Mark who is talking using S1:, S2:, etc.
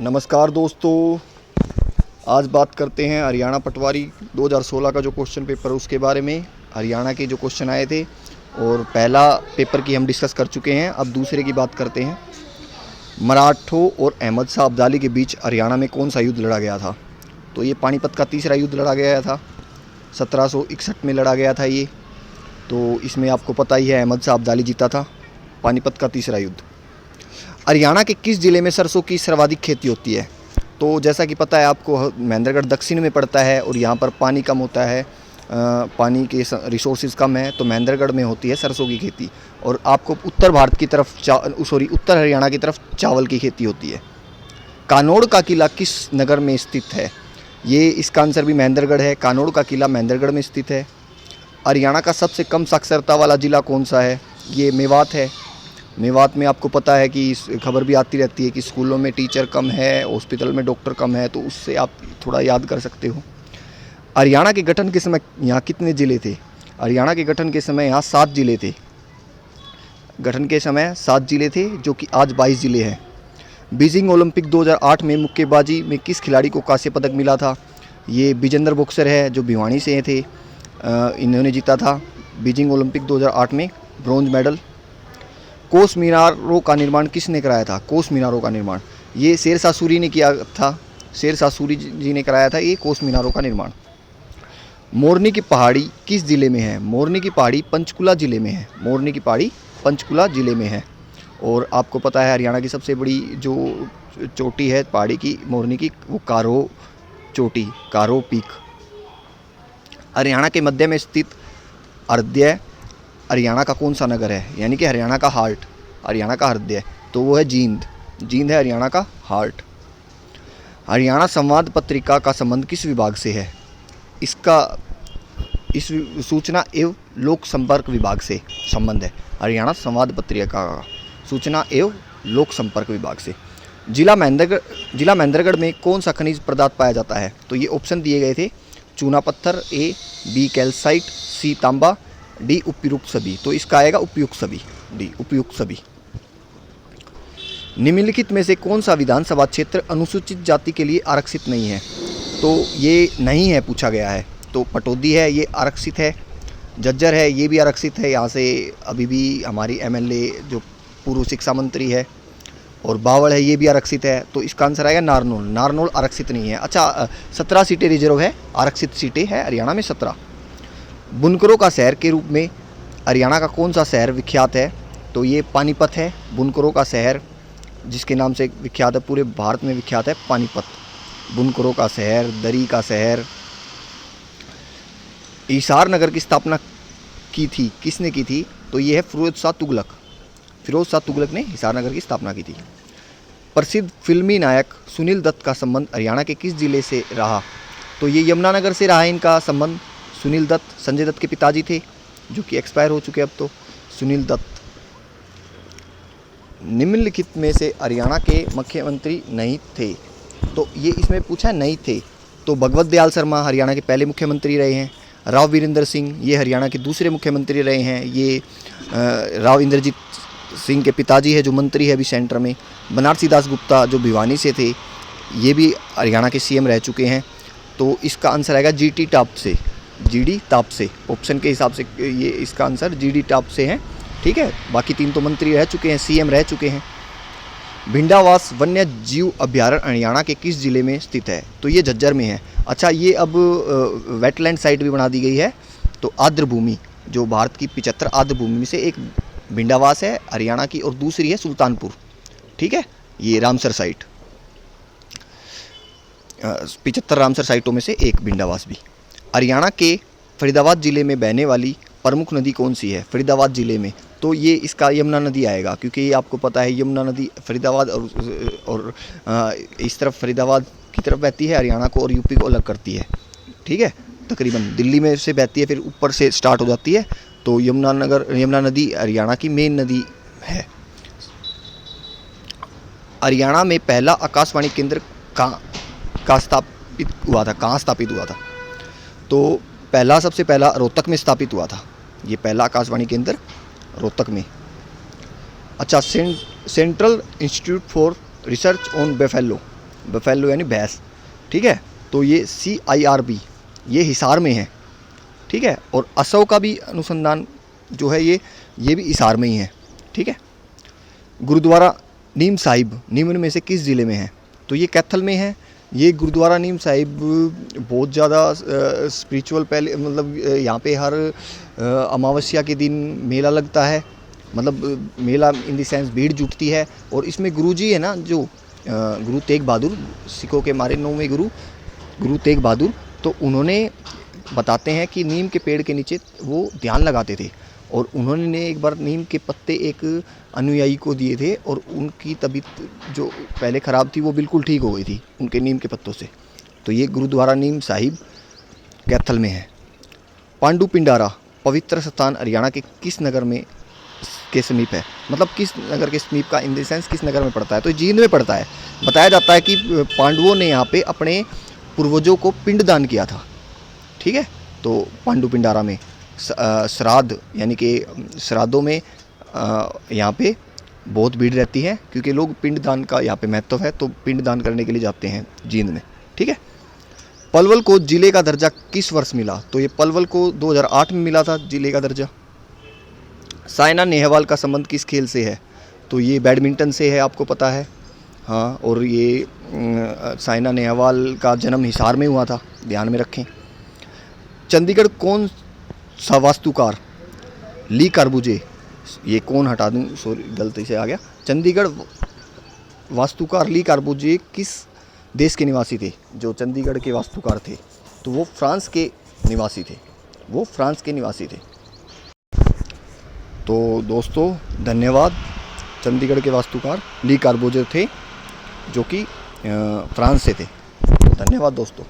S1: नमस्कार दोस्तों, आज बात करते हैं हरियाणा पटवारी 2016 का जो क्वेश्चन पेपर है उसके बारे में। हरियाणा के जो क्वेश्चन आए थे और पहला पेपर की हम डिस्कस कर चुके हैं, अब दूसरे की बात करते हैं। मराठों और अहमद शाह अब्दाली के बीच हरियाणा में कौन सा युद्ध लड़ा गया था? तो ये पानीपत का तीसरा युद्ध लड़ा गया था, 1761 में लड़ा गया था ये। तो इसमें आपको पता ही है अहमद शाह अब्दाली जीता था, पानीपत का तीसरा युद्ध। हरियाणा के किस ज़िले में सरसों की सर्वाधिक खेती होती है? तो जैसा कि पता है आपको, महेंद्रगढ़ दक्षिण में पड़ता है और यहाँ पर पानी कम होता है, पानी के रिसोर्सेज कम है, तो महेंद्रगढ़ में होती है सरसों की खेती। और आपको उत्तर भारत की तरफ उत्तर हरियाणा की तरफ चावल की खेती होती है। कानोड़ का किला किस नगर में स्थित है? ये इसका आंसर भी महेंद्रगढ़ है। कानोड़ का किला महेंद्रगढ़ में स्थित है। हरियाणा का सबसे कम साक्षरता वाला ज़िला कौन सा है? ये मेवात है। मेवात में आपको पता है कि खबर भी आती रहती है कि स्कूलों में टीचर कम है, हॉस्पिटल में डॉक्टर कम है, तो उससे आप थोड़ा याद कर सकते हो। हरियाणा के गठन के समय यहाँ कितने ज़िले थे? हरियाणा के गठन के समय यहाँ 7 ज़िले थे। गठन के समय 7 ज़िले थे, जो कि आज 22 ज़िले हैं। बीजिंग ओलंपिक 2008 में मुक्केबाजी में किस खिलाड़ी को कांस्य पदक मिला था? ये विजेंद्र बॉक्सर है, जो भिवानी से थे। इन्होंने जीता था बीजिंग ओलंपिक 2008 में ब्रॉन्ज मेडल। कोस मीनारों का निर्माण किसने कराया था? कोस मीनारों का निर्माण ये शेरशाह सूरी ने किया था। शेरशाह सूरी जी ने कराया था ये कोस मीनारों का निर्माण। मोरनी की पहाड़ी किस ज़िले में है? मोरनी की पहाड़ी पंचकुला ज़िले में है। मोरनी की पहाड़ी पंचकुला ज़िले में है। और आपको पता है हरियाणा की सबसे बड़ी जो चोटी है पहाड़ी की, मोरनी की, वो कारो चोटी, कारो पीक। हरियाणा के मध्य में स्थित हृदय हरियाणा का कौन सा नगर है? यानी कि हरियाणा का हार्ट, हरियाणा का हृदय, तो वो है जींद। जींद है हरियाणा का हार्ट। हरियाणा संवाद पत्रिका का संबंध किस विभाग से है? इस सूचना एवं लोक संपर्क विभाग से संबंध है। हरियाणा संवाद पत्रिका का सूचना एवं लोक संपर्क विभाग से। जिला महेंद्रगढ़ में कौन सा खनिज पदार्थ पाया जाता है? तो ये ऑप्शन दिए गए थे, चूना पत्थर, ए, बी कैल्साइट, सी तांबा, डी उपयुक्त सभी। तो इसका आएगा उपयुक्त सभी, डी उपयुक्त सभी। निम्नलिखित में से कौन सा विधानसभा क्षेत्र अनुसूचित जाति के लिए आरक्षित नहीं है? तो ये नहीं है पूछा गया है। तो पटौदी है, ये आरक्षित है। झज्जर है, ये भी आरक्षित है। यहाँ से अभी भी हमारी एमएलए जो पूर्व शिक्षा मंत्री है। और बावड़ है, ये भी आरक्षित है। तो इसका आंसर आएगा नारनौल। नारनौल आरक्षित नहीं है। अच्छा, 17 सीटें रिजर्व है, आरक्षित सीटें हैं हरियाणा में 17। बुनकरों का शहर के रूप में हरियाणा का कौन सा शहर विख्यात है? तो ये पानीपत है। बुनकरों का शहर जिसके नाम से विख्यात है, पूरे भारत में विख्यात है, पानीपत। बुनकरों का शहर, दरी का शहर। हिसार नगर की स्थापना की थी, किसने की थी? तो ये है फिरोज शाह तुगलक। फिरोज शाह तुगलक ने हिसार नगर की स्थापना की थी। प्रसिद्ध फिल्मी नायक सुनील दत्त का संबंध हरियाणा के किस जिले से रहा? तो ये यमुनानगर से रहा है इनका संबंध। सुनील दत्त संजय दत्त के पिताजी थे, जो कि एक्सपायर हो चुके अब तो, सुनील दत्त। निम्नलिखित में से हरियाणा के मुख्यमंत्री नहीं थे? तो ये इसमें पूछा है नहीं थे। तो भगवत दयाल शर्मा हरियाणा के पहले मुख्यमंत्री रहे हैं। राव वीरेंद्र सिंह ये हरियाणा के दूसरे मुख्यमंत्री रहे हैं। ये राव इंद्रजीत सिंह के पिताजी है, जो मंत्री है अभी सेंटर में। बनारसी दास गुप्ता जो भिवानी से थे, ये भी हरियाणा के सीएम रह चुके हैं। तो इसका आंसर आएगा जीटी टाप से, जीडी टाप से। ऑप्शन के हिसाब से ये इसका आंसर जीडी टाप से है, ठीक है। बाकी 3 तो मंत्री रह चुके हैं, सीएम रह चुके हैं। भिंडावास वन्य जीव अभ्यारण्य हरियाणा के किस जिले में स्थित है? तो ये झज्जर में है। अच्छा, ये अब वेटलैंड साइट भी बना दी गई है। तो आर्द्रभूमि, जो भारत की 75 आर्द्रभूमि में से एक भिंडावास है हरियाणा की, और दूसरी है सुल्तानपुर, ठीक है। ये रामसर साइट, 75 रामसर साइटों में से एक भिंडावास भी। हरियाणा के फरीदाबाद ज़िले में बहने वाली प्रमुख नदी कौन सी है? फरीदाबाद ज़िले में तो ये इसका यमुना नदी आएगा, क्योंकि ये आपको पता है यमुना नदी फरीदाबाद और इस तरफ फरीदाबाद की तरफ बहती है हरियाणा को, और यूपी को अलग करती है, ठीक है। तकरीबन दिल्ली में से बहती है, फिर ऊपर से स्टार्ट हो जाती है। तो यमुना नदी हरियाणा की मेन नदी है। हरियाणा में पहला आकाशवाणी केंद्र कहाँ स्थापित हुआ था? तो सबसे पहला रोहतक में स्थापित हुआ था। ये पहला आकाशवाणी केंद्र रोहतक में। अच्छा, central institute for research on buffalo buffalo यानी भैंस, ठीक है। तो ये CIRB ये हिसार में है, ठीक है। और असव का भी अनुसंधान जो है ये भी हिसार में ही है, ठीक है। गुरुद्वारा नीम साहिब निम्न में से किस ज़िले में है? तो ये कैथल में है। ये गुरुद्वारा नीम साहिब बहुत ज़्यादा स्पिरिचुअल, पहले मतलब यहाँ पे हर अमावस्या के दिन मेला लगता है, मतलब मेला इन द सेंस भीड़ जुटती है। और इसमें गुरुजी है ना, जो गुरु तेग बहादुर, सिखों के हमारे 9वें गुरु तेग बहादुर, तो उन्होंने बताते हैं कि नीम के पेड़ के नीचे वो ध्यान लगाते थे, और उन्होंने एक बार नीम के पत्ते एक अनुयायी को दिए थे, और उनकी तबीयत जो पहले ख़राब थी वो बिल्कुल ठीक हो गई थी उनके नीम के पत्तों से। तो ये गुरुद्वारा नीम साहिब कैथल में है। पांडु पिंडारा पवित्र स्थान हरियाणा के किस नगर में के समीप है? मतलब किस नगर के समीप का, इन द सेंस किस नगर में पड़ता है? तो जींद में पड़ता है। बताया जाता है कि पांडवों ने यहाँ पे अपने पूर्वजों को पिंडदान किया था, ठीक है। तो पांडु पिंडारा में श्राद्ध यानी कि श्राद्धों में यहाँ पे बहुत भीड़ रहती है, क्योंकि लोग पिंडदान का यहाँ पे महत्व है, तो पिंडदान करने के लिए जाते हैं जींद में, ठीक है। पलवल को जिले का दर्जा किस वर्ष मिला? तो ये पलवल को 2008 में मिला था जिले का दर्जा। साइना नेहवाल का संबंध किस खेल से है? तो ये बैडमिंटन से है, आपको पता है, हाँ। और ये साइना नेहवाल का जन्म हिसार में हुआ था, ध्यान में रखें। चंडीगढ़ कौन सा वास्तुकार ली कार्बुजे, ये कौन हटा दूँ, सॉरी गलती से आ गया। चंडीगढ़ वास्तुकार ली कार्बुजे किस देश के निवासी थे? जो चंडीगढ़ के वास्तुकार थे तो वो फ्रांस के निवासी थे, तो दोस्तों धन्यवाद। चंडीगढ़ के वास्तुकार ली कार्बुजे थे, जो कि फ्रांस से थे। धन्यवाद दोस्तों।